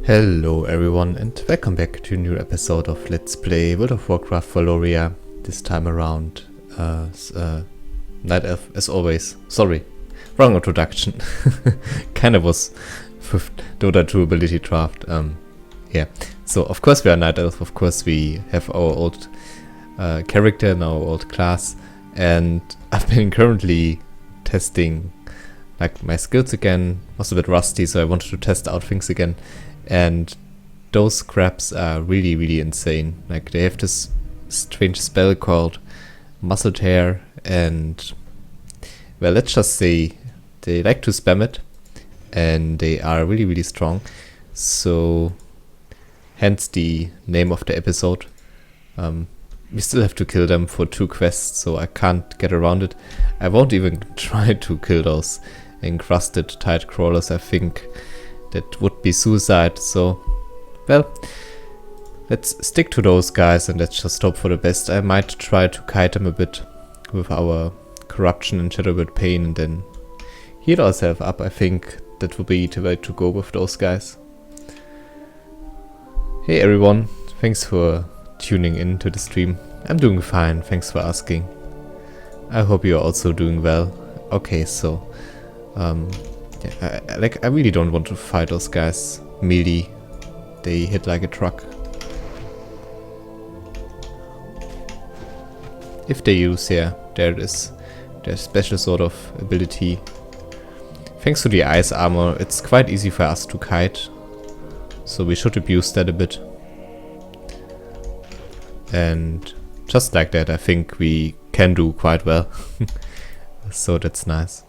Hello everyone and welcome back to a new episode of Let's Play World of Warcraft Waloria. This time around, Night Elf as always. Sorry, wrong introduction. Kinda was with Dota 2 ability draft. Yeah, so of course we are Night Elf, of course we have our old character and our old class, and I've been currently testing like my skills again. Was a bit rusty, so I wanted to test out things again. And those scraps are really insane. Like they have this strange spell called Muscle Tear, and well, let's just say they like to spam it, and they are really strong. So hence the name of the episode. We still have to kill them for 2 quests, so I can't get around it. I won't even try to kill those encrusted tide crawlers. I think that would be suicide, so well, let's stick to those guys and let's just hope for the best. I might try to kite them a bit with our corruption and Shadowbird Pain and then heal ourselves up. I think that would be the way to go with those guys. Hey everyone, thanks for tuning in to the stream. I'm doing fine, thanks for asking. I hope you're also doing well. Okay, so yeah, I really don't want to fight those guys melee. They hit like a truck. If they use, yeah, there it is, their special sort of ability. Thanks to the ice armor, it's quite easy for us to kite, so we should abuse that a bit. And just like that, I think we can do quite well. So that's nice.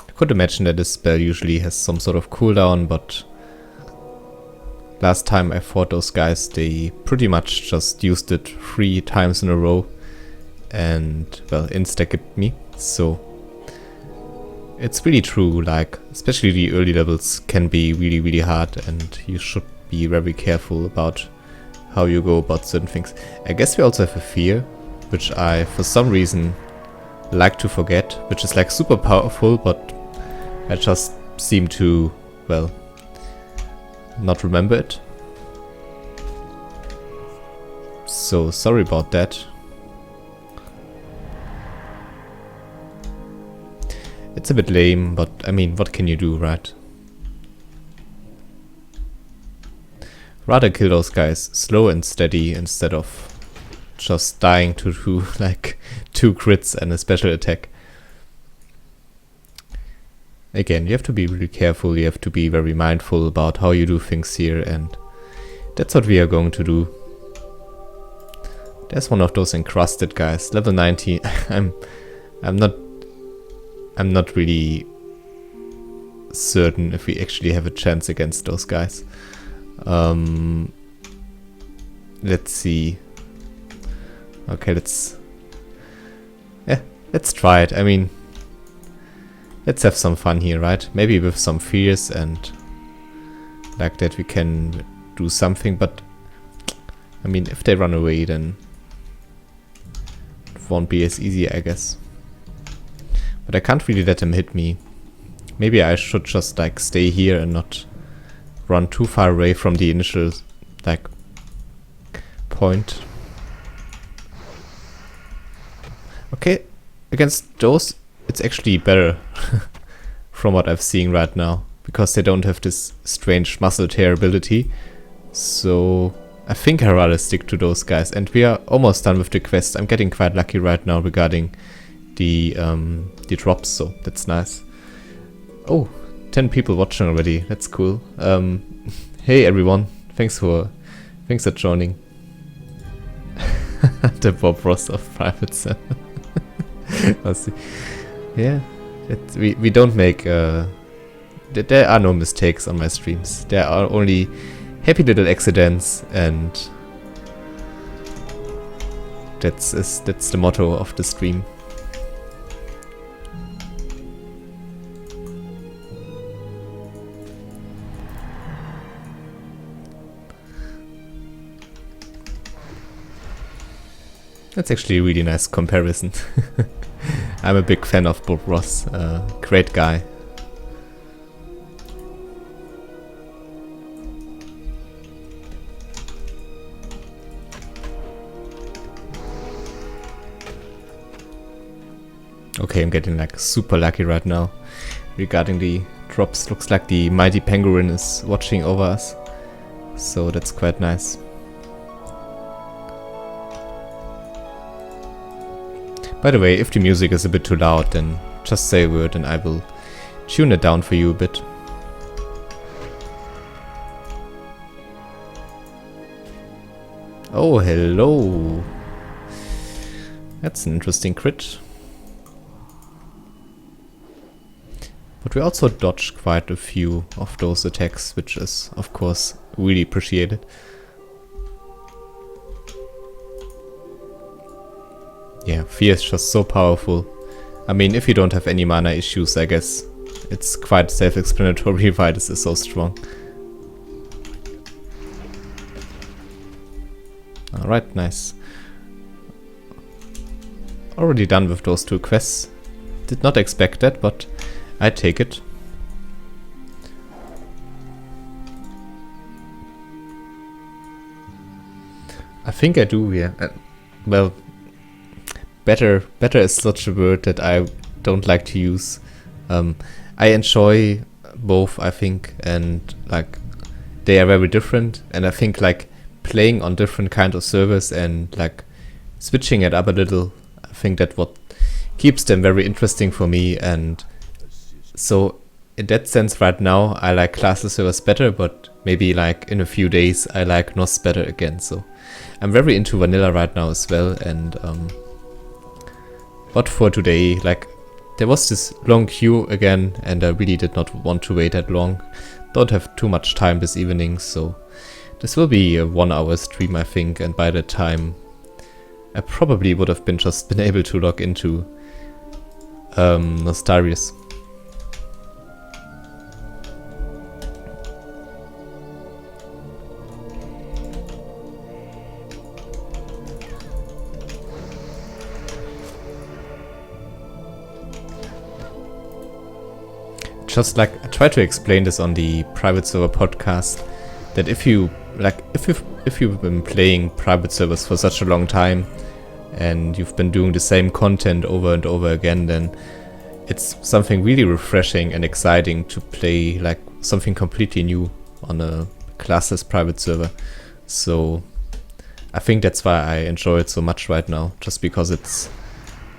I could imagine that this spell usually has some sort of cooldown, but last time I fought those guys, they pretty much just used it 3 times in a row and, well, insta-kipped me. So it's really true, like, especially the early levels can be really hard, and you should be very careful about how you go about certain things. I guess we also have a fear, which I, for some reason, like to forget, which is like super powerful, but I just seem to, well, not remember it. So sorry about that. It's a bit lame, but I mean, what can you do, right? Rather kill those guys slow and steady instead of just dying to do like 2 crits and a special attack. Again, you have to be really careful, you have to be very mindful about how you do things here, and that's what we are going to do. There's one of those encrusted guys, level 90. I'm not really certain if we actually have a chance against those guys. Let's see. Okay, let's try it. I mean, let's have some fun here, right? Maybe with some fears and like that we can do something, but I mean, if they run away, then it won't be as easy, I guess. But I can't really let them hit me. Maybe I should just like stay here and not run too far away from the initial like point. Okay, against those it's actually better from what I'm seeing right now, because they don't have this strange muscle tear ability. So I think I'd rather stick to those guys, and we are almost done with the quest. I'm getting quite lucky right now regarding the drops, so that's nice. Oh, 10 people watching already, that's cool. Hey everyone, thanks for joining. The Bob Ross of privates. Let's see. Yeah, we don't make there are no mistakes on my streams. There are only happy little accidents, and that's the motto of the stream. That's actually a really nice comparison. I'm a big fan of Bob Ross, great guy. Okay, I'm getting like super lucky right now regarding the drops. Looks like the mighty penguin is watching over us, so that's quite nice. By the way, if the music is a bit too loud, then just say a word and I will tune it down for you a bit. Oh, hello! That's an interesting crit. But we also dodged quite a few of those attacks, which is, of course, really appreciated. Yeah, Fear is just so powerful. I mean, if you don't have any mana issues, I guess it's quite self-explanatory why this is so strong. Alright, nice. Already done with those 2 quests. Did not expect that, but I take it. I think I do, yeah. Well, better is such a word that I don't like to use. I enjoy both, I think, and like they are very different. And I think like playing on different kind of servers and like switching it up a little, I think that what keeps them very interesting for me. And so in that sense right now I like Classless servers better, but maybe like in a few days I like NOS better again. So I'm very into vanilla right now as well. And but for today, like there was this long queue again and I really did not want to wait that long. Don't have too much time this evening, so this will be a 1-hour stream I think, and by that time I probably would have just been able to log into Nostarius. Just like I try to explain this on the private server podcast, that if you like if you've been playing private servers for such a long time and you've been doing the same content over and over again, then it's something really refreshing and exciting to play like something completely new on a classless private server. So I think that's why I enjoy it so much right now, just because it's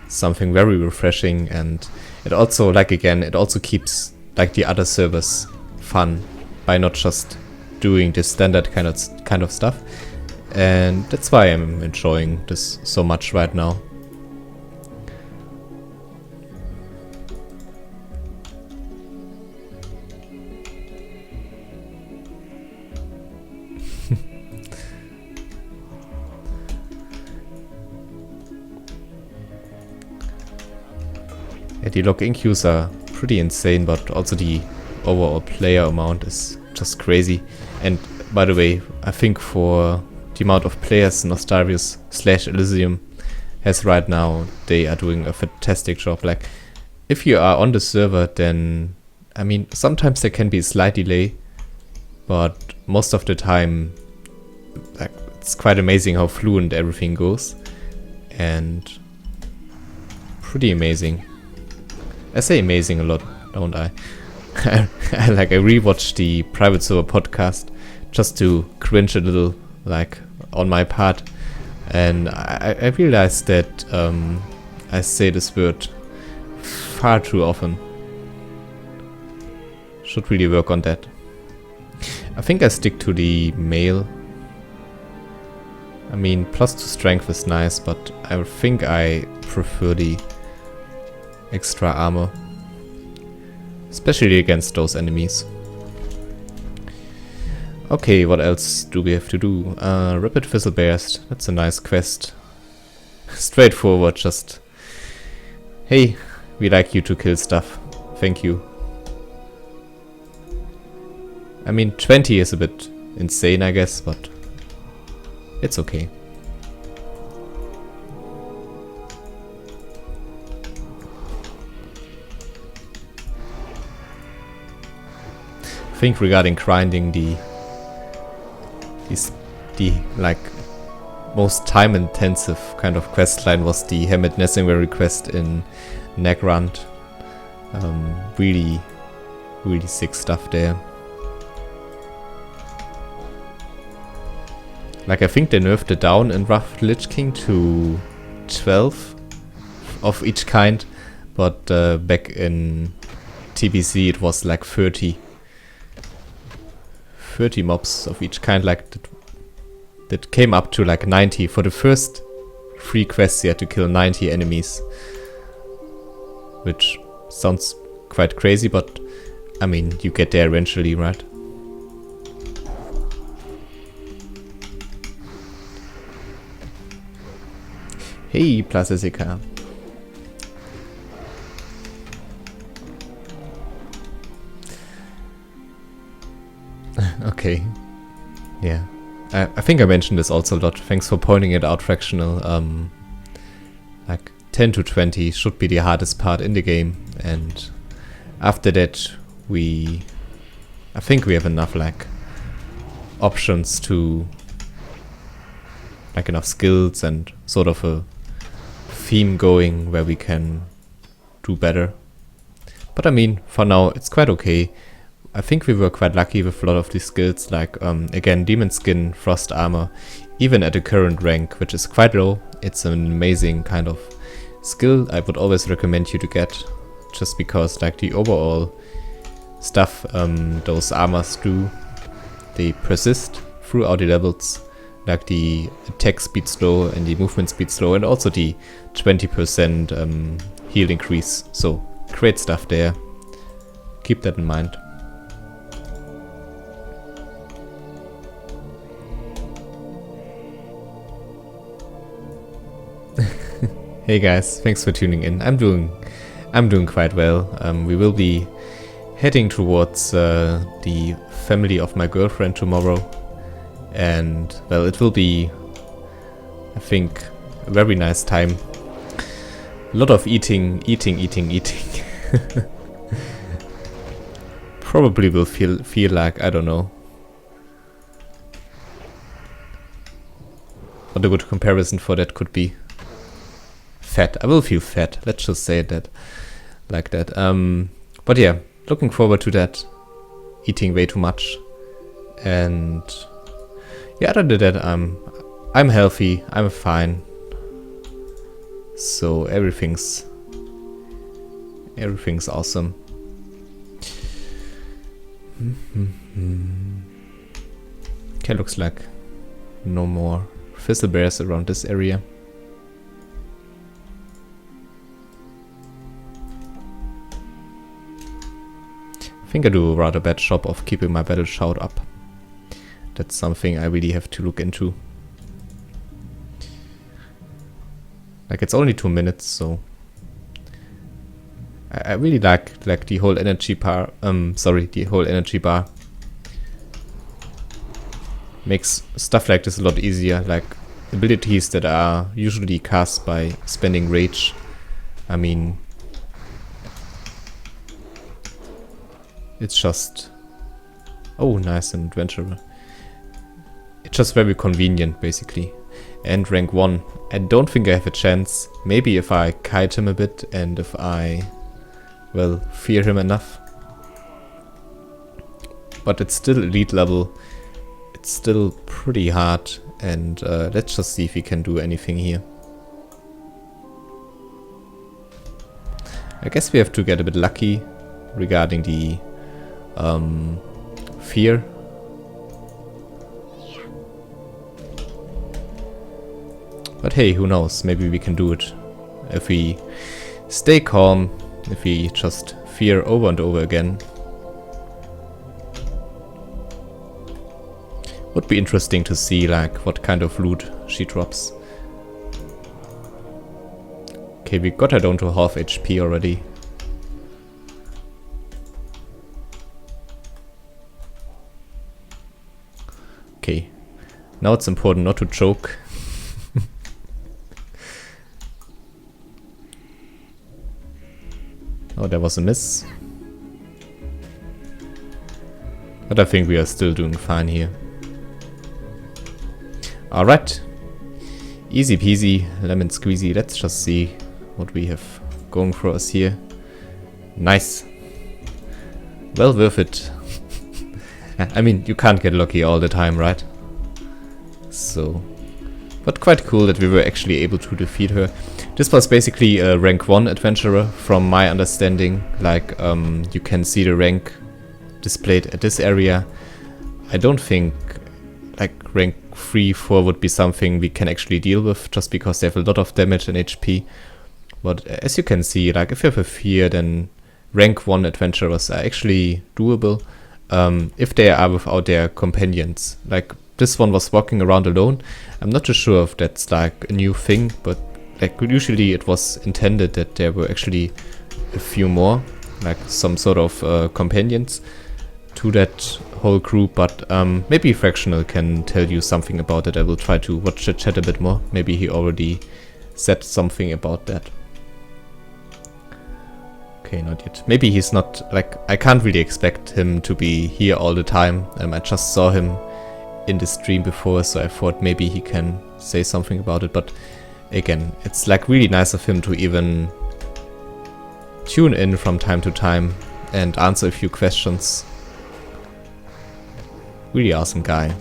something very refreshing, and it also, like again, it also keeps like the other servers fun by not just doing this standard kind of stuff, and that's why I'm enjoying this so much right now. Yeah, the login queues are pretty insane, but also the overall player amount is just crazy. And by the way, I think for the amount of players Nostarius / Elysium has right now, they are doing a fantastic job. Like, if you are on the server, then I mean, sometimes there can be a slight delay, but most of the time, like, it's quite amazing how fluent everything goes, and pretty amazing. I say amazing a lot, don't I? I rewatched the private server podcast just to cringe a little, like, on my part, and I realized that I say this word far too often. Should really work on that. I think I stick to the male. I mean, +2 strength is nice, but I think I prefer the extra armor, especially against those enemies. Okay, what else do we have to do? Rapid Fizzle Burst, that's a nice quest. Straightforward, just hey, we like you to kill stuff, thank you. I mean, 20 is a bit insane, I guess, but it's okay. think regarding grinding, the like most time intensive kind of quest line was the Hermit Nesingwary quest in Nagrand. Really sick stuff there. Like, I think they nerfed it down in Wrath Lich King to 12 of each kind, but back in TBC it was like 30 mobs of each kind, like that came up to like 90. For the first 3 quests you had to kill 90 enemies, which sounds quite crazy, but I mean, you get there eventually, right? Hey, Plasesika. Okay. Yeah. I think I mentioned this also a lot. Thanks for pointing it out, Fractional. Like 10 to 20 should be the hardest part in the game, and after that I think we have enough like options to like enough skills and sort of a theme going where we can do better. But I mean, for now it's quite okay. I think we were quite lucky with a lot of these skills, like again, Demon Skin, Frost Armor, even at the current rank, which is quite low. It's an amazing kind of skill I would always recommend you to get, just because like the overall stuff those armors do, they persist throughout the levels, like the attack speed slow and the movement speed slow, and also the 20% heal increase. So great stuff there. Keep that in mind. Hey guys, thanks for tuning in. I'm doing quite well. We will be heading towards the family of my girlfriend tomorrow, and well, it will be, I think, a very nice time. A lot of eating. Probably will feel like, I don't know what a good comparison for that could be. Fat. I will feel fat. Let's just say that like that. But yeah, looking forward to that. Eating way too much, and yeah, other than that, I'm healthy. I'm fine. So everything's awesome. Okay, looks like no more fizzle bears around this area. I think I do a rather bad job of keeping my battle shout up. That's something I really have to look into. Like, it's only 2 minutes, so I really like the whole energy bar. The whole energy bar makes stuff like this a lot easier. Like abilities that are usually cast by spending rage. I mean, it's just, oh, nice, an adventurer. It's just very convenient, basically. And rank 1, I don't think I have a chance. Maybe if I kite him a bit and if I, well, fear him enough. But it's still elite level. It's still pretty hard. And let's just see if we can do anything here. I guess we have to get a bit lucky regarding the fear. But hey, who knows, maybe we can do it if we stay calm, if we just fear over and over again. Would be interesting to see like what kind of loot she drops. Okay, we got her down to half HP already. Okay, now it's important not to choke. Oh, there was a miss. But I think we are still doing fine here. Alright. Easy peasy, lemon squeezy. Let's just see what we have going for us here. Nice. Well worth it. I mean, you can't get lucky all the time, right? So, but quite cool that we were actually able to defeat her. This was basically a rank 1 adventurer, from my understanding. Like, you can see the rank displayed at this area. I don't think like rank 3, 4 would be something we can actually deal with, just because they have a lot of damage and HP. But as you can see, like if you have a fear, then rank 1 adventurers are actually doable. If they are without their companions. Like this one was walking around alone. I'm not too sure if that's like a new thing, but like usually it was intended that there were actually a few more, like some sort of companions to that whole group. But maybe Fractional can tell you something about it. I will try to watch the chat a bit more. Maybe he already said something about that. Okay, not yet. Maybe he's not, like, I can't really expect him to be here all the time. I just saw him in the stream before, so I thought maybe he can say something about it. But again, it's like really nice of him to even tune in from time to time and answer a few questions. Really awesome guy.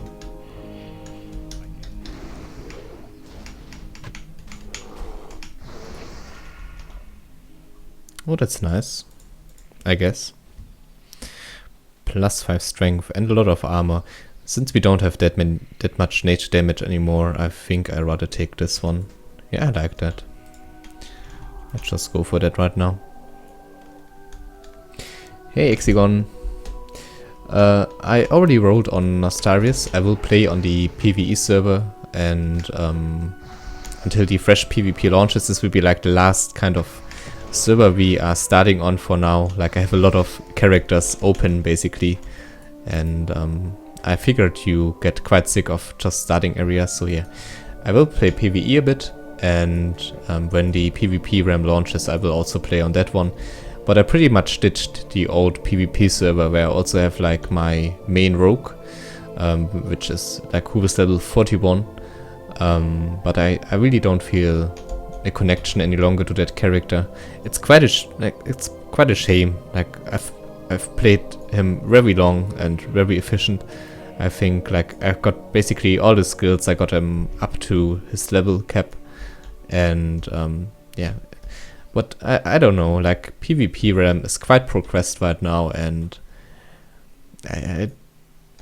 Oh, that's nice, I guess. +5 strength and a lot of armor. Since we don't have that much nature damage anymore, I think I'd rather take this one. Yeah, I like that. Let's just go for that right now. Hey, Hexagon. I already rolled on Nostarius. I will play on the PvE server, and until the fresh PvP launches, this will be like the last kind of server we are starting on for now. Like I have a lot of characters open basically, and I figured you get quite sick of just starting areas, so yeah, I will play PvE a bit, and when the PvP RAM launches I will also play on that one. But I pretty much ditched the old PvP server where I also have like my main rogue, which is like who was level 41, but I really don't feel a connection any longer to that character. It's quite a shame. Like I've played him very long and very efficient. I think like I've got basically all the skills. I got him up to his level cap, and yeah. But I don't know. Like PvP RAM is quite progressed right now, and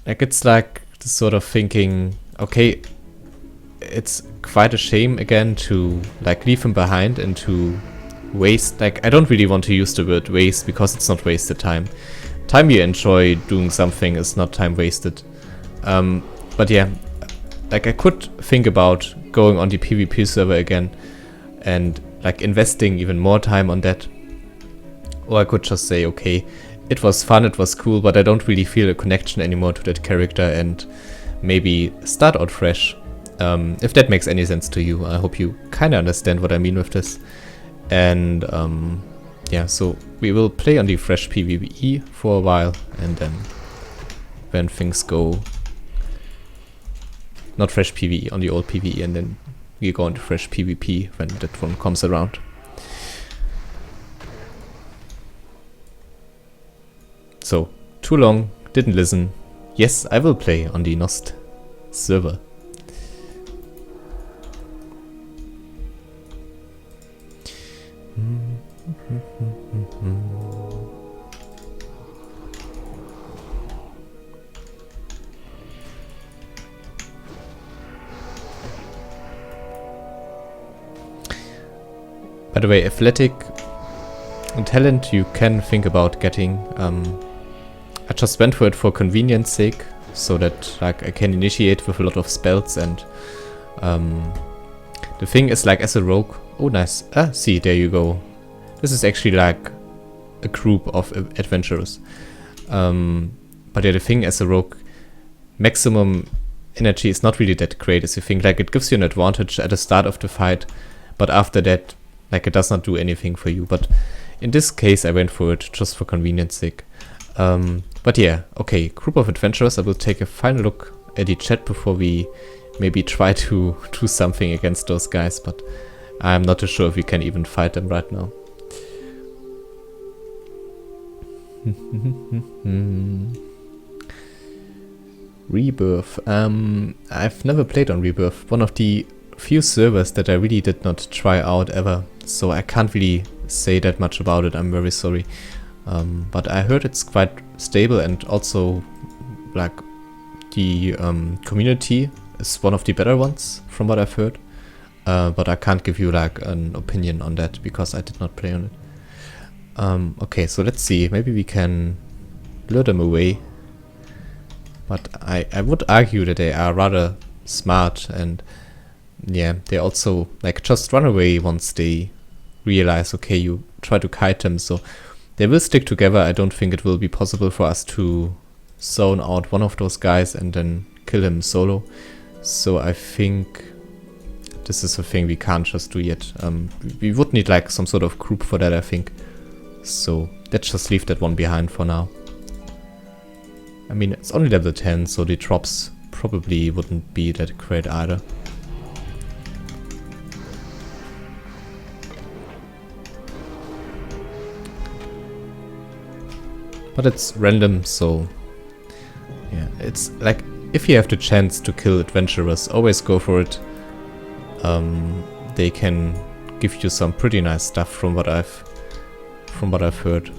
like it's like the sort of thinking, okay, it's quite a shame again to like leave him behind and to waste. Like I don't really want to use the word waste, because it's not wasted time. Time you enjoy doing something is not time wasted. But yeah, like I could think about going on the PvP server again and like investing even more time on that. Or I could just say, okay, it was fun, it was cool, but I don't really feel a connection anymore to that character, and maybe start out fresh. If that makes any sense to you. I hope you kind of understand what I mean with this. And yeah, so we will play on the fresh PvE for a while, and then when things go, not fresh PvE, on the old PvE, and then we go into fresh PvP when that one comes around. So, too long, didn't listen. Yes, I will play on the Nost server. By the way, athletic talent you can think about getting. I just went for it for convenience sake, so that like I can initiate with a lot of spells, and the thing is, like as a rogue, oh nice, see, there you go. This is actually like a group of adventurers. But yeah, the thing as a rogue, maximum energy is not really that great as you think. Like it gives you an advantage at the start of the fight, but after that, like it does not do anything for you. But in this case I went for it just for convenience sake. But yeah, okay, group of adventurers. I will take a final look at the chat before we maybe try to do something against those guys, but I'm not too sure if we can even fight them right now. Rebirth. I've never played on Rebirth. One of the few servers that I really did not try out ever, so I can't really say that much about it. I'm very sorry. But I heard it's quite stable, and also like the community is one of the better ones from what I've heard. But I can't give you like an opinion on that because I did not play on it. Okay, so let's see. Maybe we can lure them away. But I would argue that they are rather smart, and yeah, they also like just run away once they realize, okay, you try to kite them, so they will stick together. I don't think it will be possible for us to zone out one of those guys and then kill him solo. So I think this is a thing we can't just do yet. We would need like some sort of group for that, I think. So let's just leave that one behind for now. I mean, it's only level 10, so the drops probably wouldn't be that great either. But it's random, so yeah, it's like if you have the chance to kill adventurers, always go for it. They can give you some pretty nice stuff from what I've heard.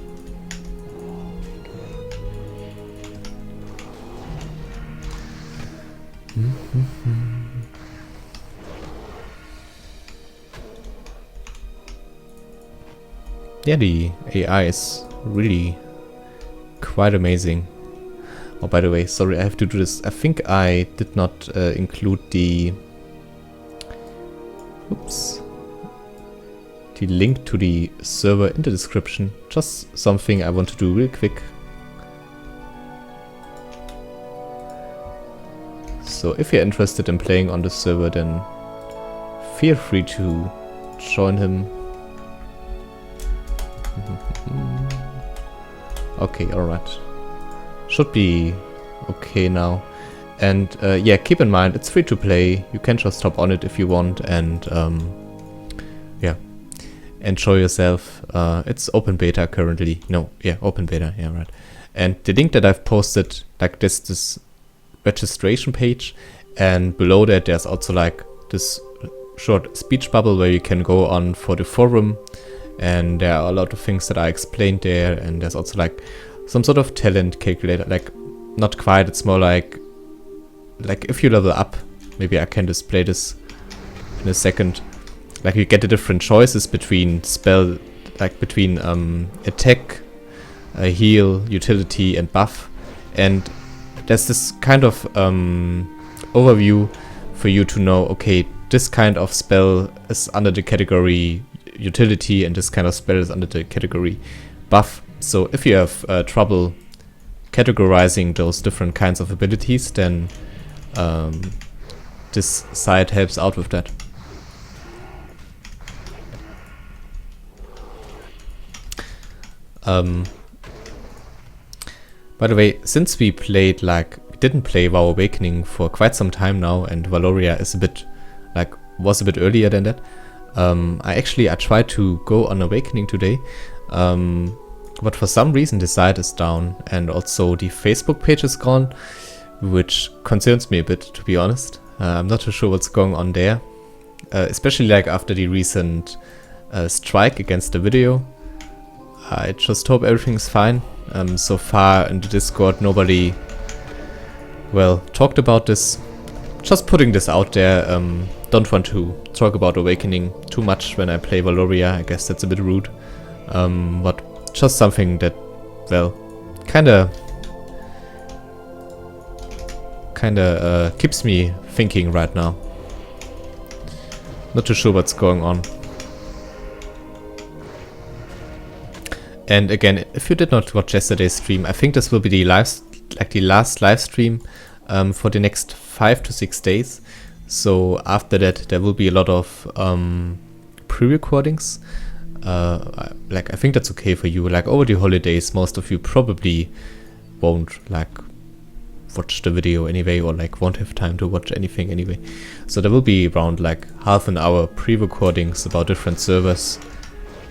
Yeah, the AI is really quite amazing. Oh, by the way, sorry, I have to do this. I think I did not include the link to the server in the description. Just something I want to do real quick. So if you're interested in playing on the server, then feel free to join him. Okay, alright. Should be okay now. And yeah, keep in mind, it's free to play. You can just hop on it if you want, and yeah, enjoy yourself. It's open beta currently. No, yeah, open beta, yeah, right. And the link that I've posted, like this registration page, and below that there's also like this short speech bubble where you can go on for the forum, and there are a lot of things that I explained there, and there's also like some sort of talent calculator, like not quite, it's more like if you level up, maybe I can display this in a second, like you get the different choices between spell, like between attack, heal, utility and buff, and there's this kind of overview for you to know, okay, this kind of spell is under the category utility and this kind of spell is under the category buff. So if you have trouble categorizing those different kinds of abilities, then this site helps out with that. By the way, since we didn't play WoW Awakening for quite some time now, and Waloria is was a bit earlier than that, I tried to go on Awakening today, but for some reason the site is down, and also the Facebook page is gone, which concerns me a bit, to be honest. I'm not too sure what's going on there, especially like after the recent strike against the video. I just hope everything's fine. So far in the Discord nobody, well, talked about this. Just putting this out there. Don't want to talk about Awakening too much when I play Waloria. I guess that's a bit rude. But just something that, well, kinda keeps me thinking right now. Not too sure what's going on. And again, if you did not watch yesterday's stream, I think this will be the last live stream for the next 5 to 6 days. So after that, there will be a lot of pre-recordings. like I think that's okay for you. Like over the holidays, most of you probably won't like watch the video anyway, or like won't have time to watch anything anyway. So there will be around like half an hour pre-recordings about different servers,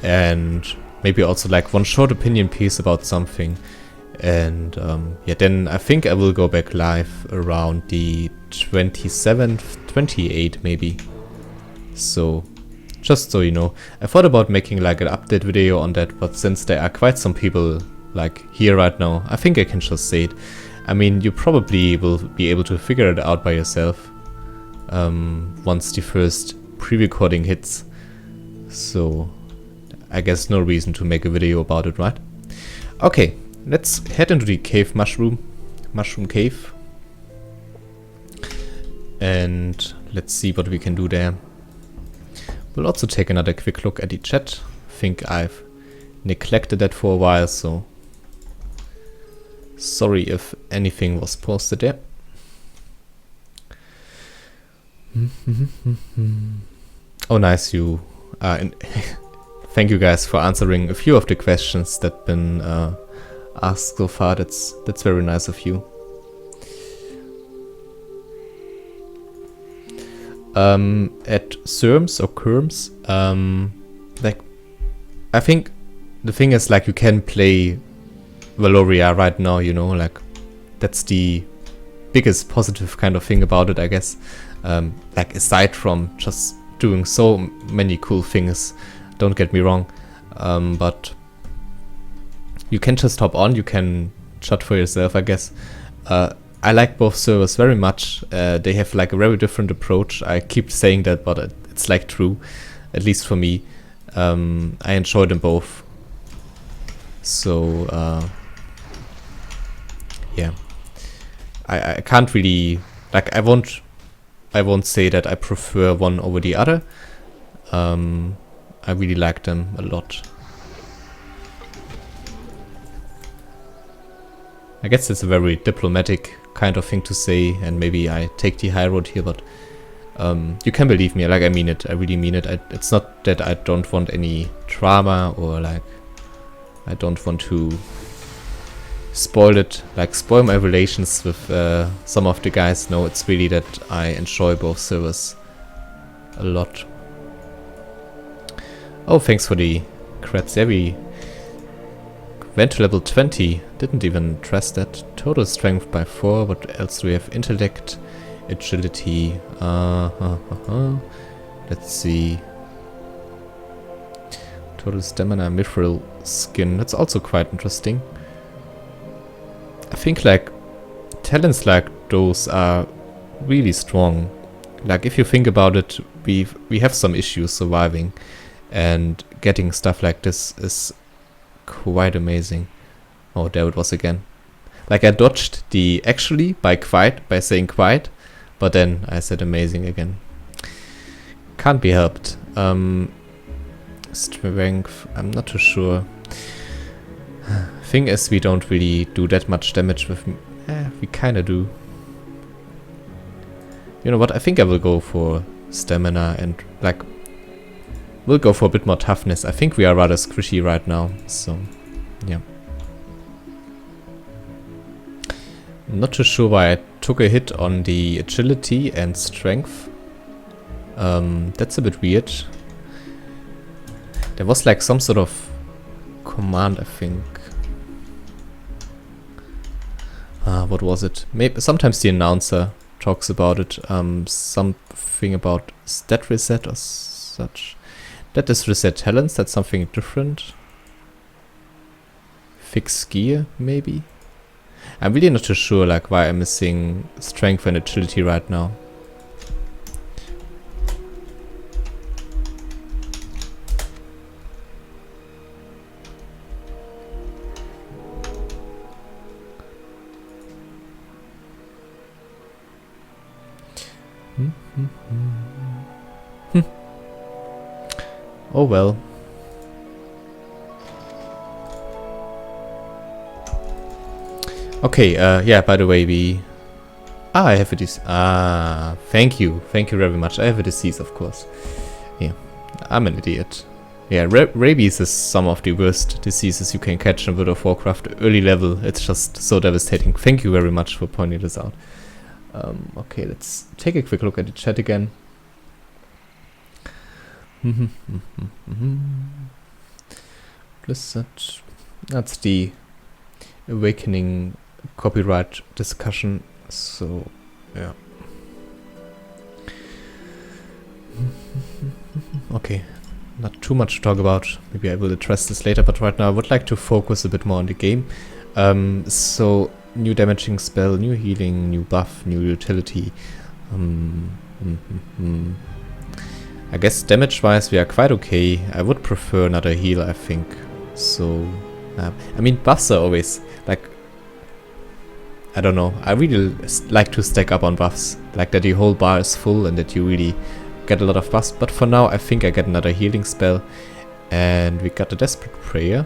and maybe also like one short opinion piece about something. And yeah, then I think I will go back live around the 27th, 28th maybe. So just so you know, I thought about making like an update video on that, but since there are quite some people like here right now, I think I can just say it. I mean, you probably will be able to figure it out by yourself once the first pre-recording hits. So I guess no reason to make a video about it, right? Okay, let's head into the cave mushroom cave. And let's see what we can do there. We'll also take another quick look at the chat. I think I've neglected that for a while, so sorry if anything was posted there. Oh, nice, you thank you guys for answering a few of the questions that have been asked so far. That's very nice of you. At Serms or Kerms, like I think the thing is like you can play Waloria right now, you know, like that's the biggest positive kind of thing about it, I guess. Like aside from just doing so many cool things, don't get me wrong, but you can just hop on, you can chat for yourself, I guess. I like both servers very much. They have like a very different approach. I keep saying that, but it's like true, at least for me. I enjoy them both. So yeah, I can't really like I won't say that I prefer one over the other. I really like them a lot. I guess it's a very diplomatic kind of thing to say, and maybe I take the high road here, but you can believe me, like I mean it, I really mean it. It's not that I don't want any drama, or like I don't want to spoil it, like spoil my relations with some of the guys. No, it's really that I enjoy both servers a lot. Oh, thanks for the creds. Yeah, we went to level 20, didn't even trust that. Total strength by 4, what else do we have? Intellect, agility, let's see. Total stamina, mithril skin, that's also quite interesting. I think like talents like those are really strong. Like if you think about it, we have some issues surviving, and getting stuff like this is quite amazing. Oh, there it was again. Like I dodged the actually by saying quite, but then I said amazing again. Can't be helped. Strength, I'm not too sure. Thing is, we don't really do that much damage with... we kinda do. You know what, I think I will go for stamina and like... We'll go for a bit more toughness. I think we are rather squishy right now, so yeah. I'm not too sure why I took a hit on the agility and strength. That's a bit weird. There was like some sort of command, I think. What was it? Maybe sometimes the announcer talks about it. Something about stat reset or such. That is reset talents. That's something different. Fix gear, maybe. I'm really not too sure, like why I'm missing strength and agility right now. Oh well. Okay, yeah, by the way, I have a disease. Thank you very much. I have a disease, of course. Yeah, I'm an idiot. Yeah, rabies is some of the worst diseases you can catch in World of Warcraft. Early level, it's just so devastating. Thank you very much for pointing this out. Okay, let's take a quick look at the chat again. Blizzard. That's the Awakening copyright discussion. So, yeah. Okay. Not too much to talk about. Maybe I will address this later, but right now I would like to focus a bit more on the game. So, new damaging spell, new healing, new buff, new utility. I guess damage-wise we are quite okay. I would prefer another heal, I think. So, I mean, buffs are always, like, I don't know. I really like to stack up on buffs. Like that the whole bar is full and that you really get a lot of buffs, but for now I think I get another healing spell, and we got a Desperate Prayer,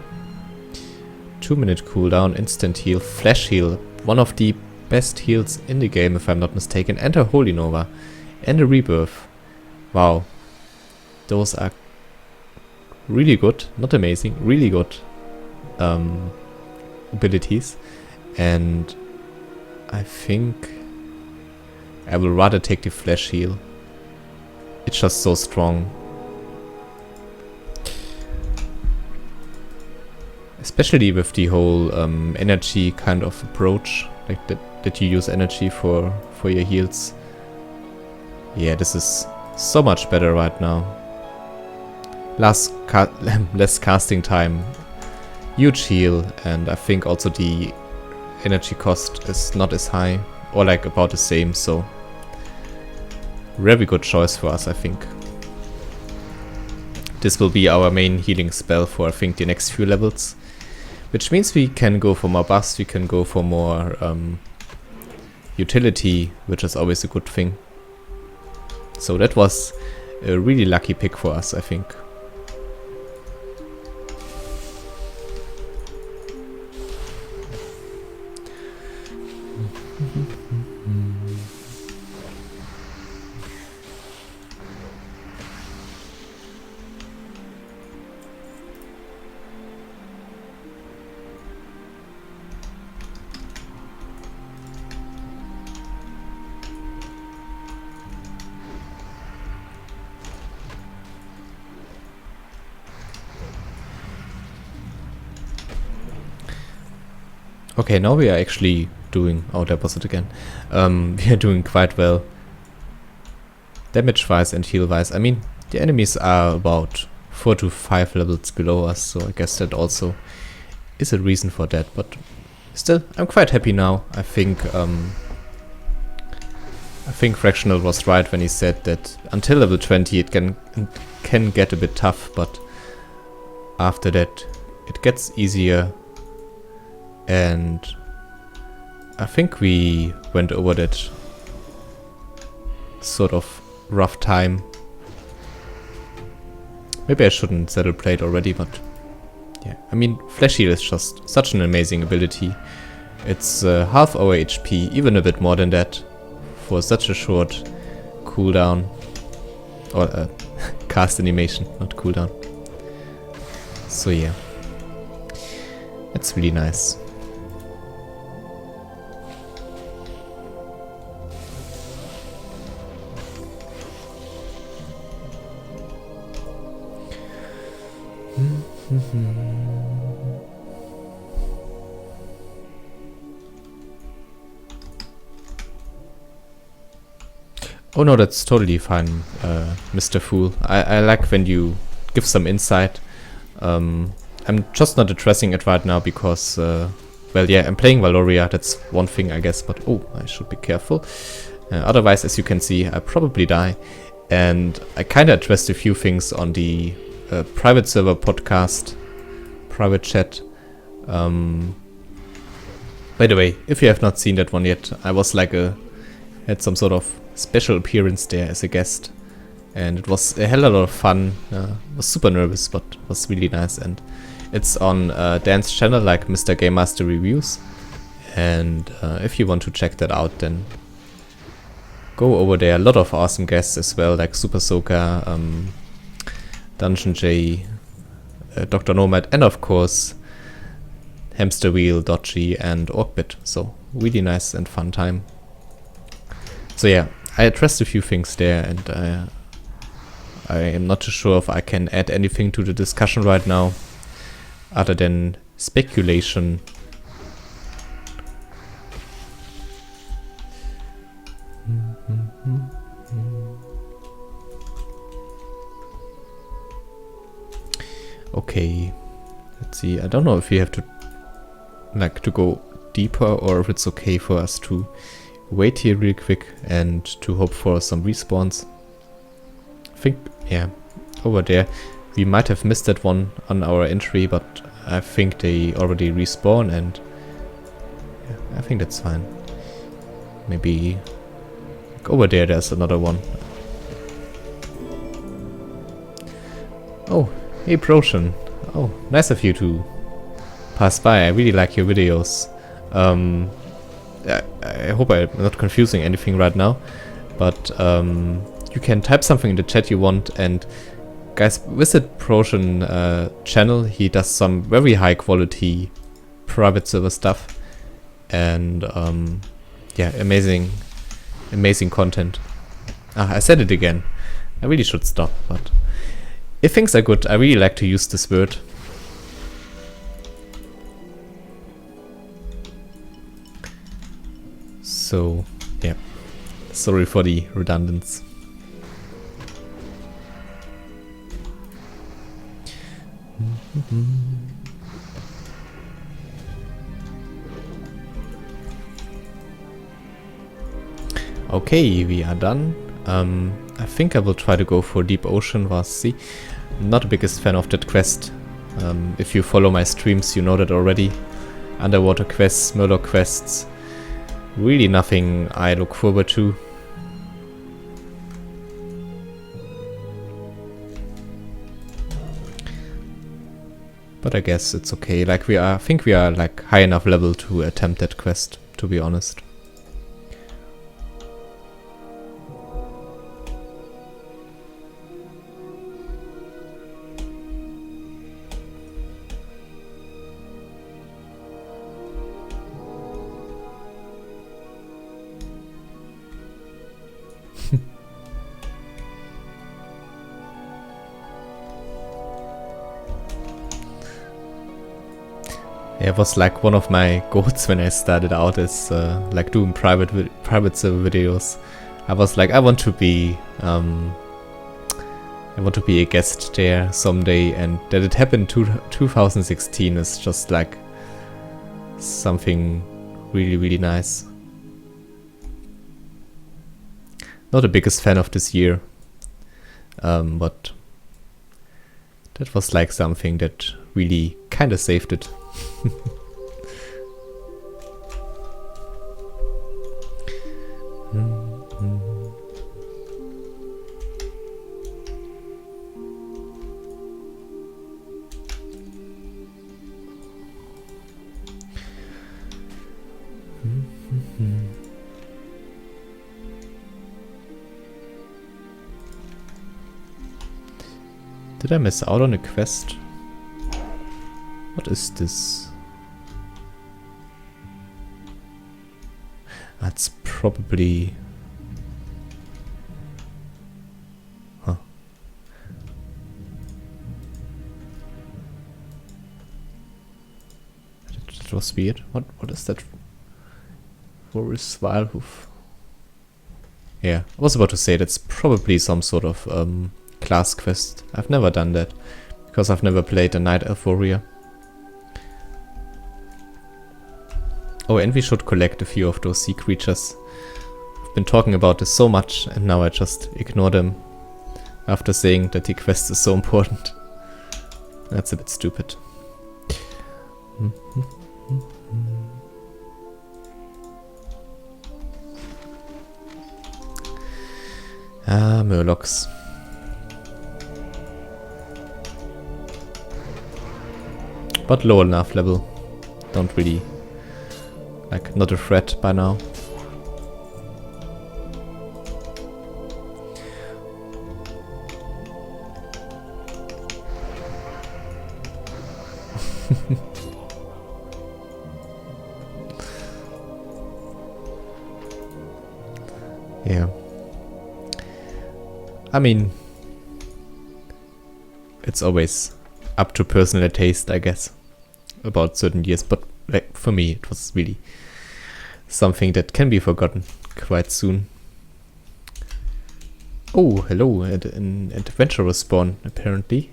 2-minute cooldown, instant heal, flash heal, one of the best heals in the game if I'm not mistaken, and a Holy Nova, and a Rebirth. Wow, those are really good, not amazing, really good abilities, and I think I will rather take the flash heal. It's just so strong. Especially with the whole energy kind of approach. Like that you use energy for your heals. Yeah, this is so much better right now. Less casting time. Huge heal, and I think also the energy cost is not as high. Or like about the same, so very good choice for us, I think. This will be our main healing spell for, I think, the next few levels. Which means we can go for more buffs, we can go for more utility, which is always a good thing. So that was a really lucky pick for us, I think. Okay, now we are actually doing... Oh, that was it again. We are doing quite well. Damage-wise and heal-wise. I mean, the enemies are about 4 to 5 levels below us, so I guess that also is a reason for that. But still, I'm quite happy now. I think Fractional was right when he said that until level 20 it can get a bit tough, but after that it gets easier. And I think we went over that sort of rough time. Maybe I shouldn't settle plate already, but yeah. I mean, Flash Heal is just such an amazing ability. It's half our HP, even a bit more than that, for such a short cooldown. Or cast animation, not cooldown. So yeah. That's really nice. Oh no, that's totally fine, Mr. Fool. I like when you give some insight. I'm just not addressing it right now because, well, yeah, I'm playing Waloria, that's one thing, I guess, but oh, I should be careful. Otherwise, as you can see, I probably die. And I kinda addressed a few things on the private server podcast, private chat. By the way, if you have not seen that one yet, I was like had some sort of special appearance there as a guest, and it was a hell of a lot of fun. Was super nervous, but was really nice, and it's on Dan's channel, like Mr. Game Master Reviews, and if you want to check that out, then go over there. A lot of awesome guests as well, like Super Soka, Dungeon J, Dr. Nomad, and of course Hamster Wheel, Dodgy, and Orkbit. So really nice and fun time. So yeah, I addressed a few things there, and I am not too sure if I can add anything to the discussion right now, other than speculation. Okay, let's see. I don't know if we have to to go deeper, or if it's okay for us to wait here real quick and to hope for some respawns. I think, yeah, over there we might have missed that one on our entry, but I think they already respawn, and yeah, I think that's fine. Maybe over there's another one. Oh, hey Broshan. Oh, nice of you to pass by. I really like your videos. I hope I'm not confusing anything right now, but you can type something in the chat you want, and guys, visit Broshan channel. He does some very high quality private server stuff, and yeah, amazing content. I said it again. I really should stop, but if things are good, I really like to use this word. So, yeah, sorry for the redundance. Okay, we are done. I think I will try to go for Deep Ocean Vast Sea. Not the biggest fan of that quest. If you follow my streams, you know that already. Underwater quests, Murloc quests. Really nothing I look forward to. But I guess it's okay. Like I think we are like high enough level to attempt that quest, to be honest. Yeah, it was like one of my goals when I started out, is like doing private server videos. I was like, I want to be a guest there someday, and that it happened to 2016 is just like something really nice. Not the biggest fan of this year, but that was like something that really kind of saved it. Did I miss out on a quest? What is this? That's probably... Huh. That was weird. What is that? Boris Walhoof. Yeah, I was about to say that's probably some sort of class quest. I've never done that because I've never played a Night Elf Warrior. Oh, and we should collect a few of those sea creatures. I've been talking about this so much, and now I just ignore them after saying that the quest is so important. That's a bit stupid. Ah, Murlocs. But low enough level. Don't really... like, not a threat by now. Yeah. I mean, it's always up to personal taste, I guess, about certain years. But like for me, it was really something that can be forgotten quite soon. Oh, hello, an adventurer spawn apparently,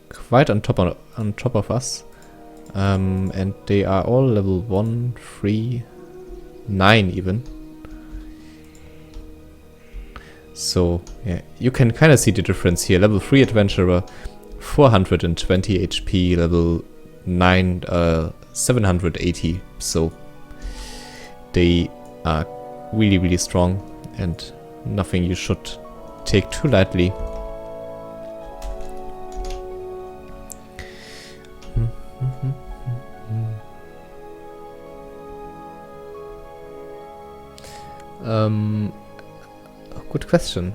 quite on top of us, and they are all level 1, 3, 9 even. So yeah, you can kind of see the difference here. Level 3 adventurer, 420 HP, level 9, 780. So they are really, really strong and nothing you should take too lightly. Good question.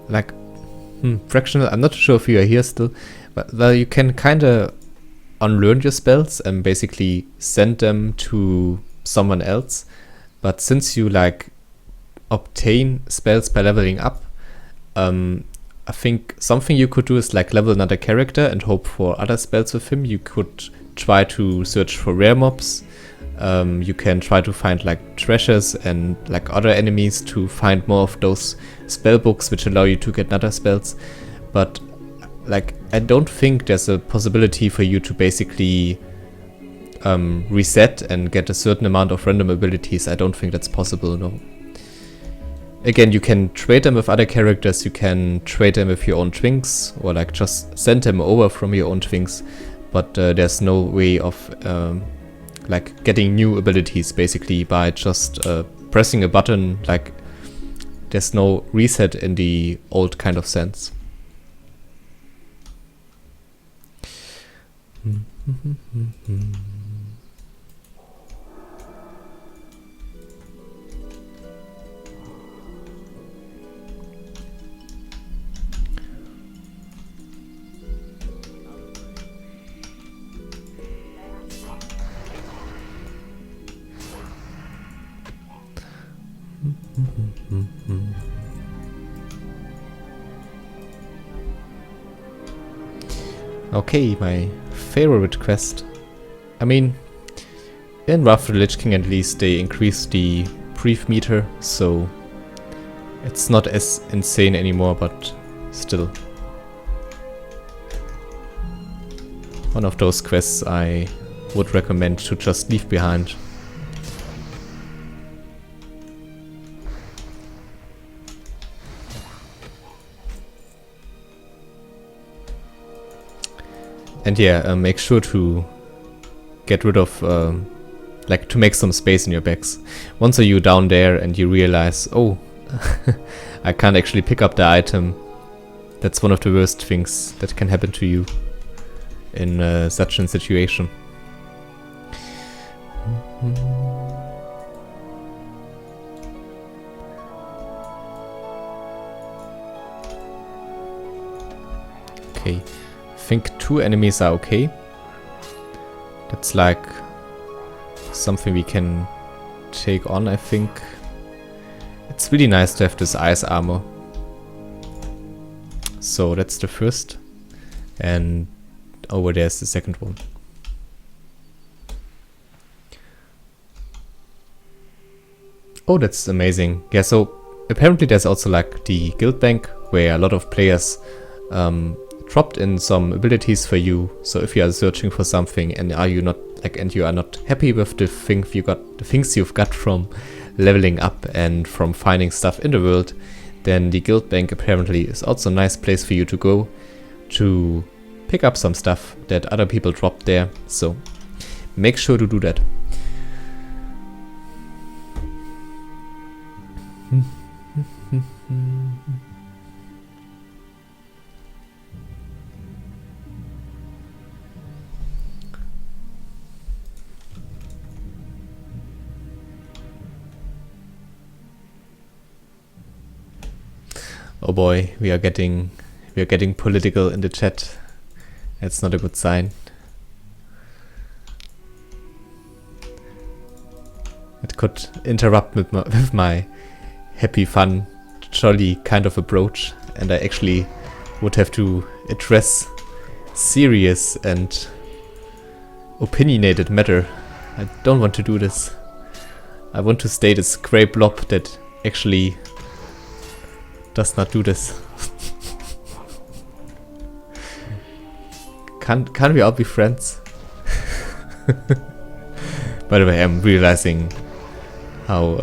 Like, fractional, I'm not sure if you are here still, but well, you can kind of unlearn your spells and basically send them to someone else. But since you like obtain spells by leveling up, I think something you could do is like level another character and hope for other spells with him. You could try to search for rare mobs. You can try to find like treasures and like other enemies to find more of those spell books which allow you to get other spells. But like, I don't think there's a possibility for you to basically reset and get a certain amount of random abilities. I don't think that's possible, no. Again, you can trade them with other characters, you can trade them with your own twinks, or like just send them over from your own twinks, but there's no way of like getting new abilities basically by just pressing a button. Like, there's no reset in the old kind of sense. Okay, my favorite quest. I mean, in Wrath of the Lich King at least they increased the brief meter, so it's not as insane anymore, but still. One of those quests I would recommend to just leave behind. And yeah, make sure to get rid of, like, to make some space in your bags. Once you're down there and you realize, oh, I can't actually pick up the item, that's one of the worst things that can happen to you in such a situation. Okay. I think 2 enemies are okay. That's like something we can take on, I think. It's really nice to have this ice armor. So that's the first. And over there's the second one. Oh, that's amazing. Yeah, so apparently there's also like the guild bank where a lot of players dropped in some abilities for you. So if you are searching for something and you are not happy with the things you've got from leveling up and from finding stuff in the world, then the guild bank apparently is also a nice place for you to go to pick up some stuff that other people dropped there. So make sure to do that. Oh boy, we are getting political in the chat. That's not a good sign. It could interrupt with my happy, fun, jolly kind of approach, and I actually would have to address serious and opinionated matter. I don't want to do this. I want to stay this grey blob that actually does not do this. Can't we all be friends? By the way, I'm realizing how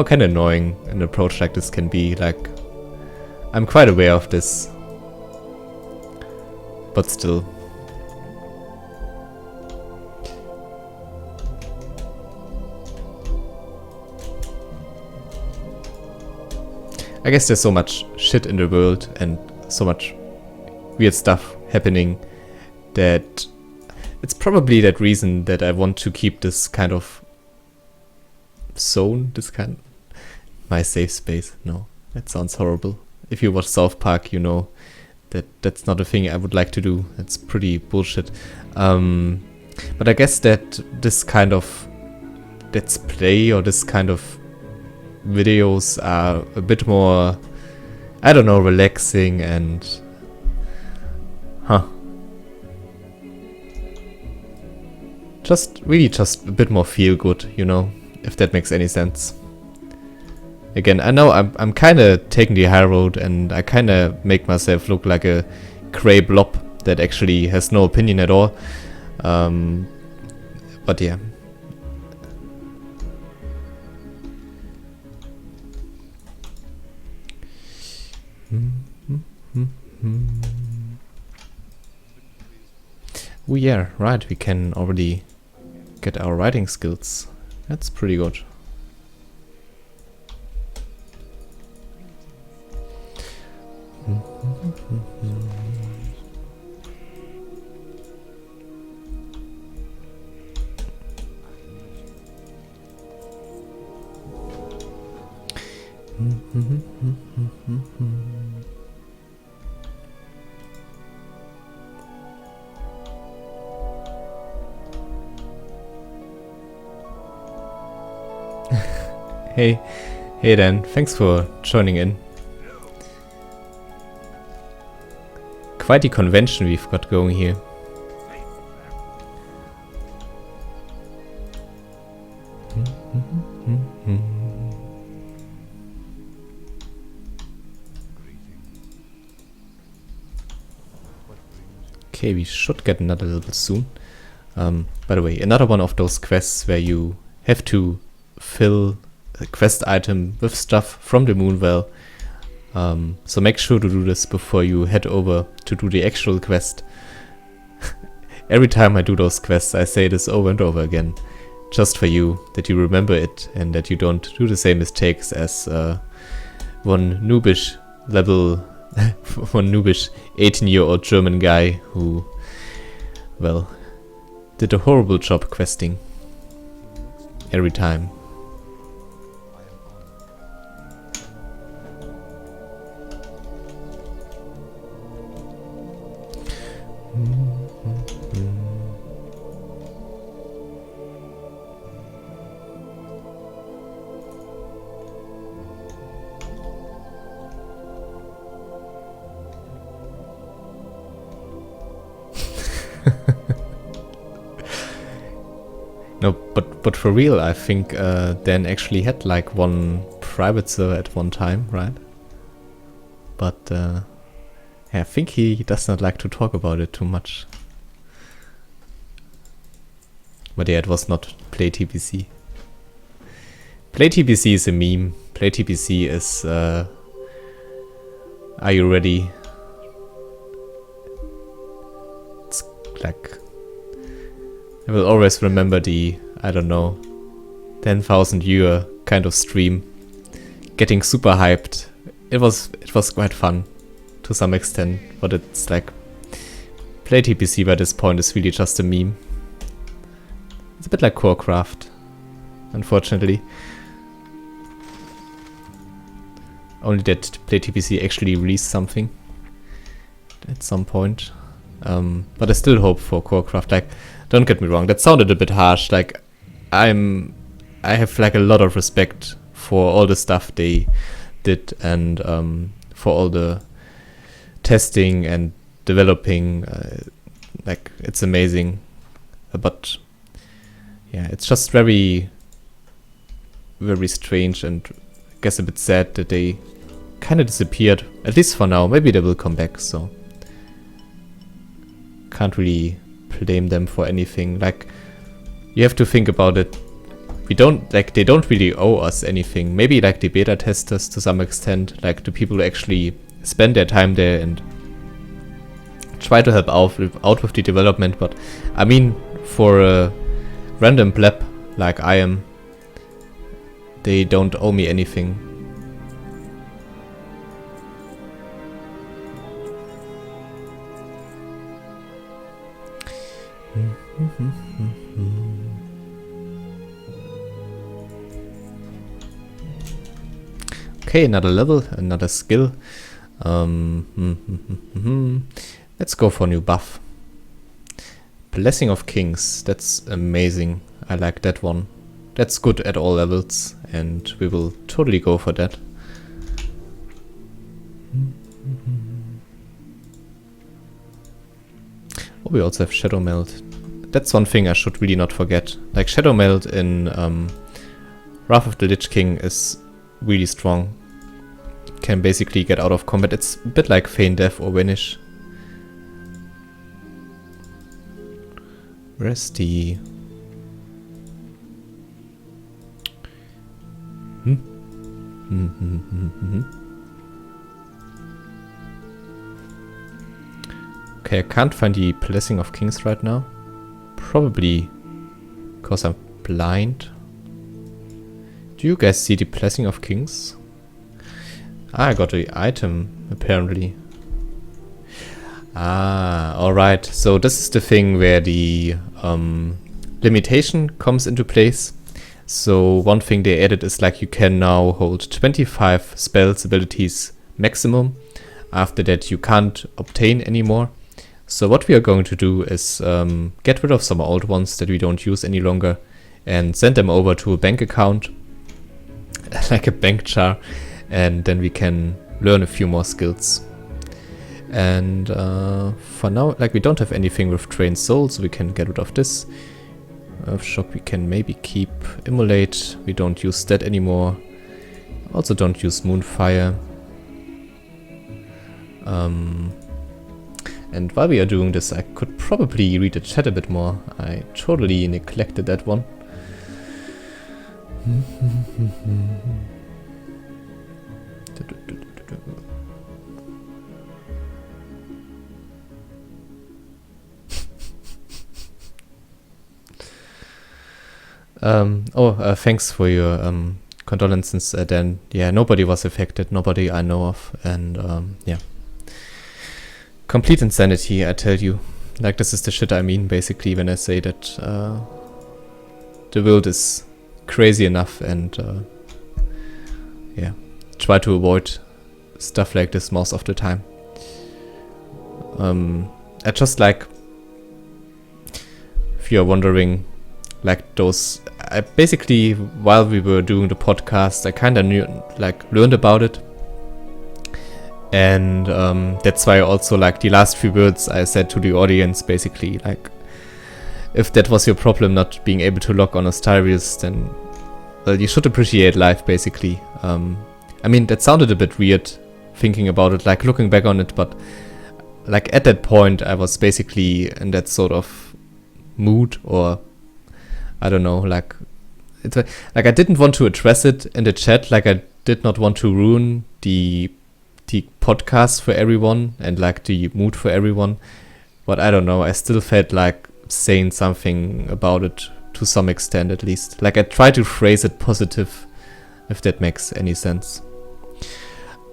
kind of annoying an approach like this can be. Like, I'm quite aware of this, but still. I guess there's so much shit in the world and so much weird stuff happening that it's probably that reason that I want to keep this kind of zone, my safe space. No, that sounds horrible. If you watch South Park, you know that that's not a thing I would like to do. That's pretty bullshit. But I guess that this kind of let's play or this kind of videos are a bit more, I don't know, relaxing and just a bit more feel good, you know, if that makes any sense. Again, I know I'm kind of taking the high road and I kind of make myself look like a grey blob that actually has no opinion at all. But yeah. Oh yeah, right, we can already get our writing skills. That's pretty good. Hey Dan, thanks for joining in. Quite the convention we've got going here. Okay, we should get another level soon. By the way, another one of those quests where you have to fill a quest item with stuff from the Moonwell. So make sure to do this before you head over to do the actual quest. Every time I do those quests, I say this over and over again, just for you, that you remember it and that you don't do the same mistakes as one noobish 18-year-old German guy who, well, did a horrible job questing every time. No, but for real, I think Dan actually had like one private server at one time, right? But yeah, I think he does not like to talk about it too much. But yeah, it was not PlayTPC. PlayTPC is a meme. PlayTPC is are you ready? It's like, I will always remember the, I don't know, 10,000 viewer kind of stream, getting super hyped. It was quite fun to some extent, but it's like PlayTPC by this point is really just a meme. It's a bit like Corecraft, unfortunately. Only that PlayTPC actually released something. at some point. But I still hope for Corecraft. Like, don't get me wrong, that sounded a bit harsh. Like, I have like a lot of respect for all the stuff they did, and for all the testing and developing. Like, it's amazing. But yeah, it's just very, very strange, and I guess a bit sad that they kind of disappeared, at least for now. Maybe they will come back, so can't really blame them for anything. Like, you have to think about it. They don't really owe us anything. Maybe like the beta testers to some extent, like the people who actually spend their time there and try to help out with the development. But I mean, for a random pleb like I am, they don't owe me anything. Okay, another level, another skill. Let's go for a new buff. Blessing of Kings, that's amazing. I like that one. That's good at all levels, and we will totally go for that. Oh, we also have Shadow Meld. That's one thing I should really not forget. Like, Shadow Meld in Wrath of the Lich King is really strong. Can basically get out of combat. It's a bit like Feign Death or Vanish. Where's the... Okay, I can't find the Blessing of Kings right now. Probably because I'm blind. Do you guys see the Blessing of Kings? Ah, I got the item, apparently. Ah, alright. So this is the thing where the limitation comes into place. So one thing they added is like you can now hold 25 spells abilities maximum. After that you can't obtain anymore. So what we are going to do is get rid of some old ones that we don't use any longer and send them over to a bank account, like a bank jar, and then we can learn a few more skills. And for now, like, we don't have anything with Trained Soul, so we can get rid of this. Shop we can maybe keep. Immolate, we don't use that anymore. Also don't use Moonfire. And while we are doing this, I could probably read the chat a bit more. I totally neglected that one. Thanks for your condolences, Dan. Yeah, nobody was affected, nobody I know of, and yeah. Complete insanity, I tell you. Like, this is the shit I mean, basically, when I say that the world is crazy enough, and yeah, try to avoid stuff like this most of the time. I just, like, if you're wondering, like, those, I basically, while we were doing the podcast, I kind of learned about it. And that's why also, like, the last few words I said to the audience, basically, like, if that was your problem, not being able to log on Astarius, then, well, you should appreciate life, basically. I mean, that sounded a bit weird, thinking about it, like, looking back on it, but, like, at that point, I was basically in that sort of mood, or, I don't know, like, it's like I didn't want to address it in the chat, like, I did not want to ruin the podcast for everyone and, like, the mood for everyone, but I don't know, I still felt like saying something about it to some extent, at least. Like, I try to phrase it positive, if that makes any sense.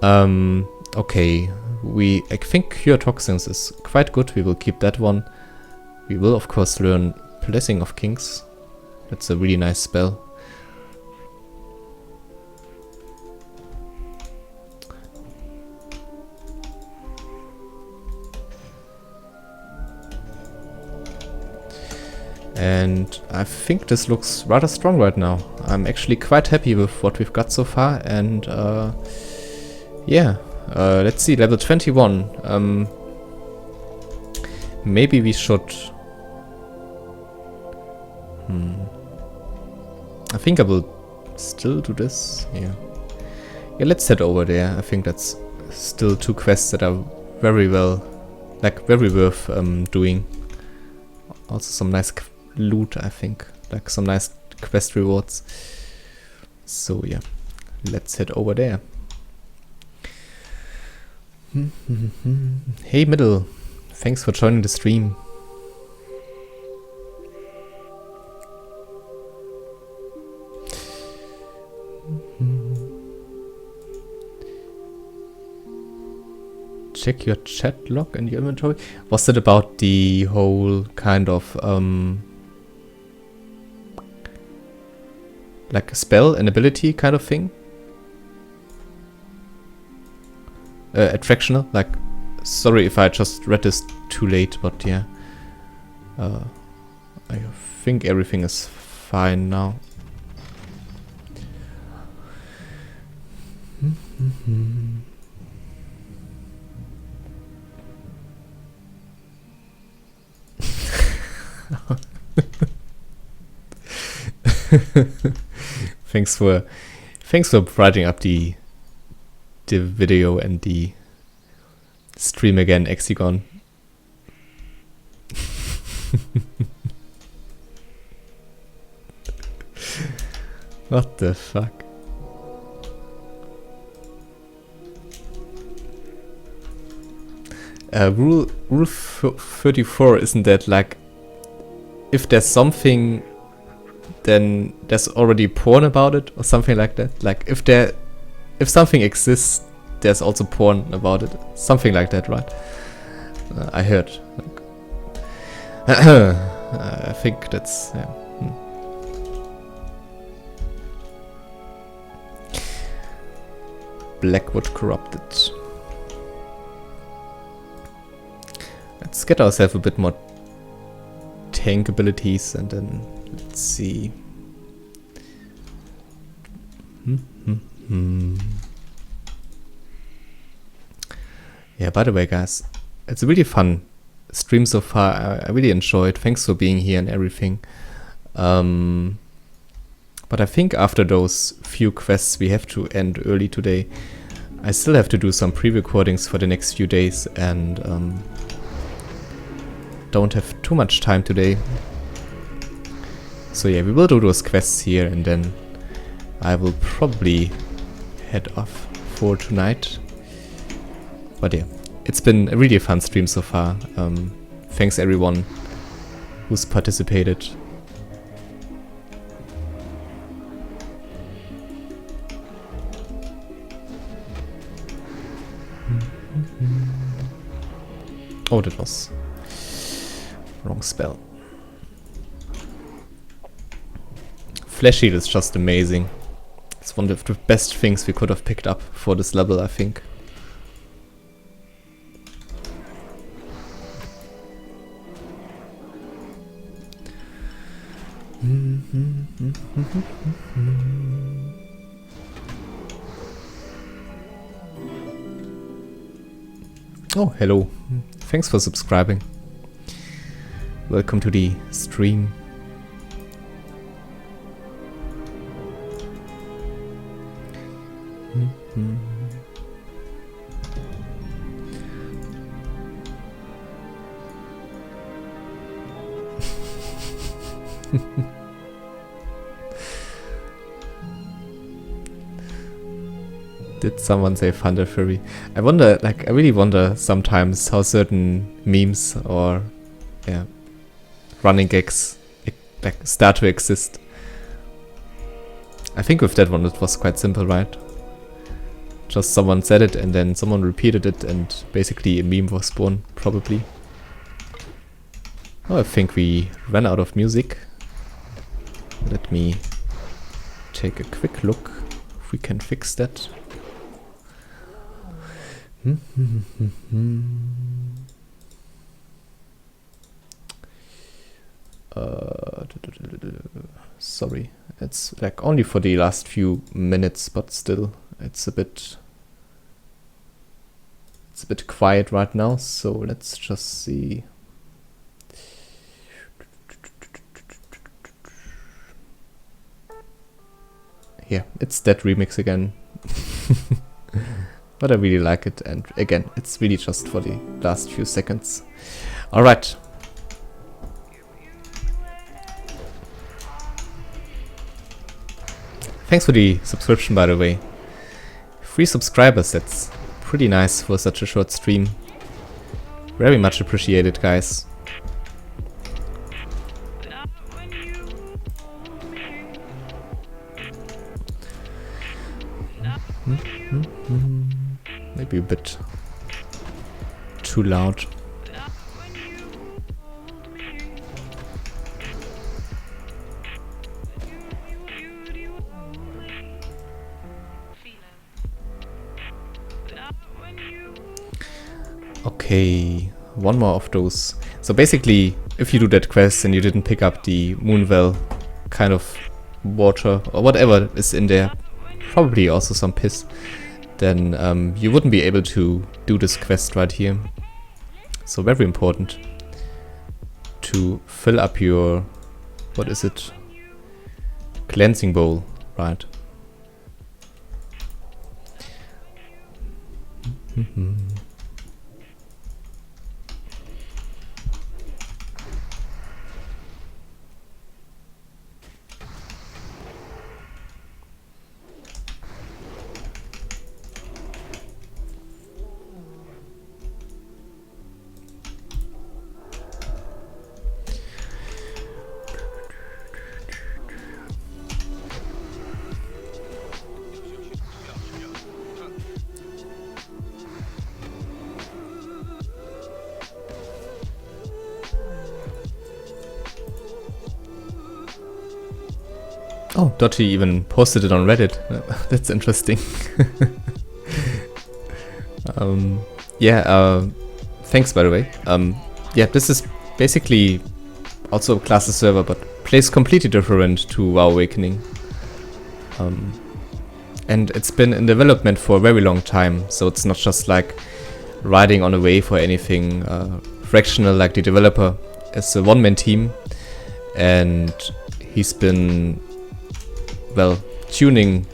Okay, I think Cure Toxins is quite good, we will keep that one. We will, of course, learn Blessing of Kings. That's a really nice spell. And I think this looks rather strong right now. I'm actually quite happy with what we've got so far, and yeah, let's see, level 21. Maybe we should... I think I will still do this, yeah. Yeah, let's head over there. I think that's still 2 quests that are very well, like very worth doing. Also some nice loot, I think, like some nice quest rewards. So yeah, let's head over there. Hey Middle, thanks for joining the stream. Check your chat log and your inventory. Was it about the whole kind of like a spell, an ability kind of thing? Attractional, like, sorry if I just read this too late, but yeah. I think everything is fine now. Thanks for brighting up the video and the stream again, Hexagon. What the fuck? Rule 34, isn't that like, if there's something, then there's already porn about it, or something like that? Like, if something exists, there's also porn about it. Something like that, right? I heard. Like, I think that's... Yeah. Blackwood Corrupted. Let's get ourselves a bit more tank abilities, and then let's see. Yeah, by the way, guys, it's a really fun stream so far. I really enjoyed. Thanks for being here and everything. But I think after those few quests we have to end early today. I still have to do some pre-recordings for the next few days, and don't have too much time today. So yeah, we will do those quests here, and then I will probably head off for tonight. But yeah, it's been a really fun stream so far. Thanks everyone who's participated. Oh, that was wrong spell. Flash Heal is just amazing. It's one of the best things we could have picked up for this level, I think. Oh, hello. Thanks for subscribing. Welcome to the stream. Did someone say Thunder Fury? I wonder, like, I really wonder sometimes how certain memes or, yeah, running gags, like, start to exist. I think with that one it was quite simple, right? Just someone said it and then someone repeated it and basically a meme was born, probably. Oh, I think we ran out of music. Let me take a quick look if we can fix that. Sorry, it's like only for the last few minutes, but still, it's a bit quiet right now. So let's just see. Yeah, it's that remix again. But I really like it, and again, it's really just for the last few seconds. Alright. Thanks for the subscription, by the way. 3 subscribers, that's pretty nice for such a short stream. Very much appreciated, guys. Maybe a bit too loud. Okay, one more of those. So basically, if you do that quest and you didn't pick up the Moonwell kind of water or whatever is in there, probably also some piss, then you wouldn't be able to do this quest right here. So very important to fill up your, what is it, cleansing bowl, right? Oh, Dottie even posted it on Reddit. That's interesting. Thanks, by the way. Yeah, this is basically also a Classless server, but plays completely different to WoW Awakening. And it's been in development for a very long time, so it's not just like riding on a wave or anything fractional like the developer. It's a one-man team, and he's been, well, tuning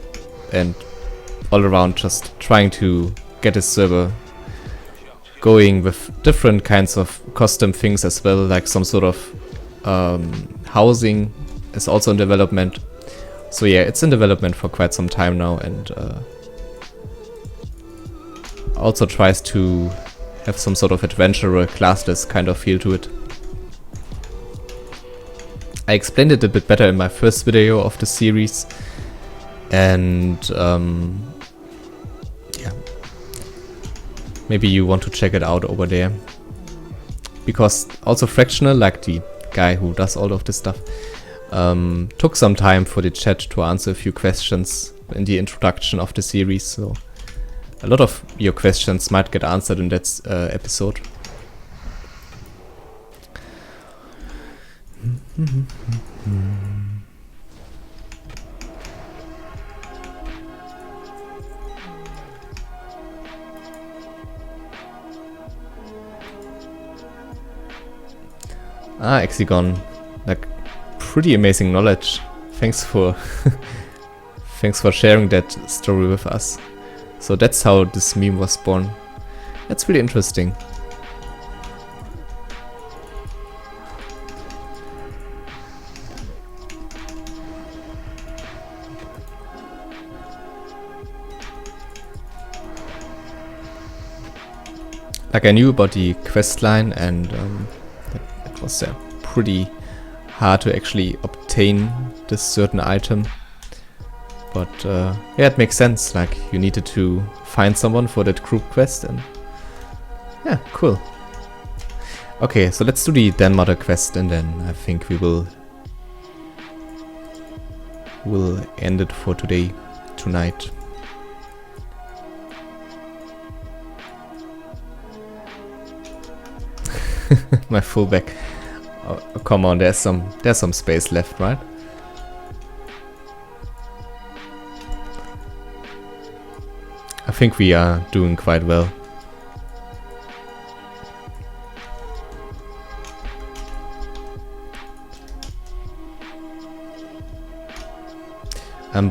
and all around just trying to get his server going with different kinds of custom things as well, like some sort of housing is also in development. So yeah, it's in development for quite some time now, and also tries to have some sort of adventurer, classless kind of feel to it. I explained it a bit better in my first video of the series, and yeah, maybe you want to check it out over there, because also Fractional, like the guy who does all of this stuff, took some time for the chat to answer a few questions in the introduction of the series, so a lot of your questions might get answered in that episode. Ah, Exegon, like, pretty amazing knowledge. Thanks for thanks for sharing that story with us. So that's how this meme was born. That's really interesting. Like, I knew about the quest line, and it was pretty hard to actually obtain this certain item. But yeah, it makes sense. Like, you needed to find someone for that group quest, and yeah, cool. Okay, so let's do the Den Mother quest, and then I think we'll end it for today, tonight. My fullback. Oh, come on, there's some space left, right? I think we are doing quite well.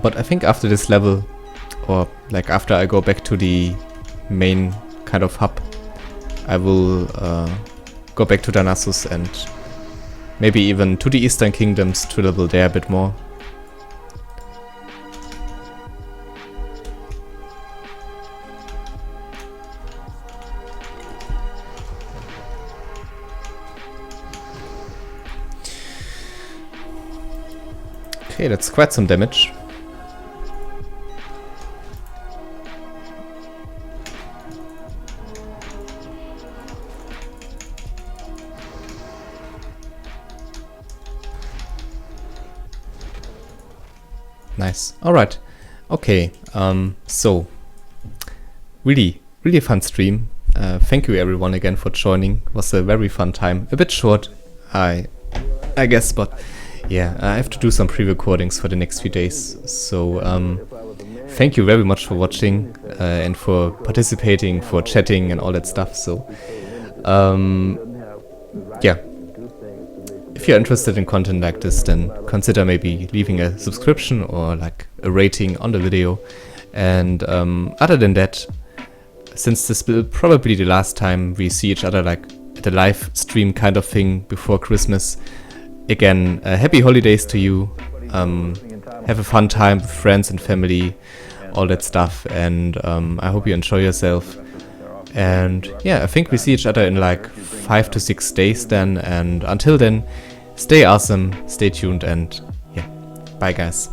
But I think after this level, or like after I go back to the main kind of hub, I will go back to Darnassus and maybe even to the Eastern Kingdoms to level there a bit more. Okay, that's quite some damage. Nice. Alright. Okay. So really fun stream. Thank you everyone again for joining. It was a very fun time. A bit short, I guess, but yeah, I have to do some pre-recordings for the next few days. So thank you very much for watching and for participating, for chatting and all that stuff. So yeah. If you're interested in content like this, then consider maybe leaving a subscription or like a rating on the video. And other than that, since this will probably the last time we see each other like at a live stream kind of thing before Christmas, again, happy holidays to you. Have a fun time with friends and family, all that stuff. And I hope you enjoy yourself. And yeah, I think we see each other in like 5 to 6 days then. And until then, stay awesome, stay tuned, and yeah, bye guys.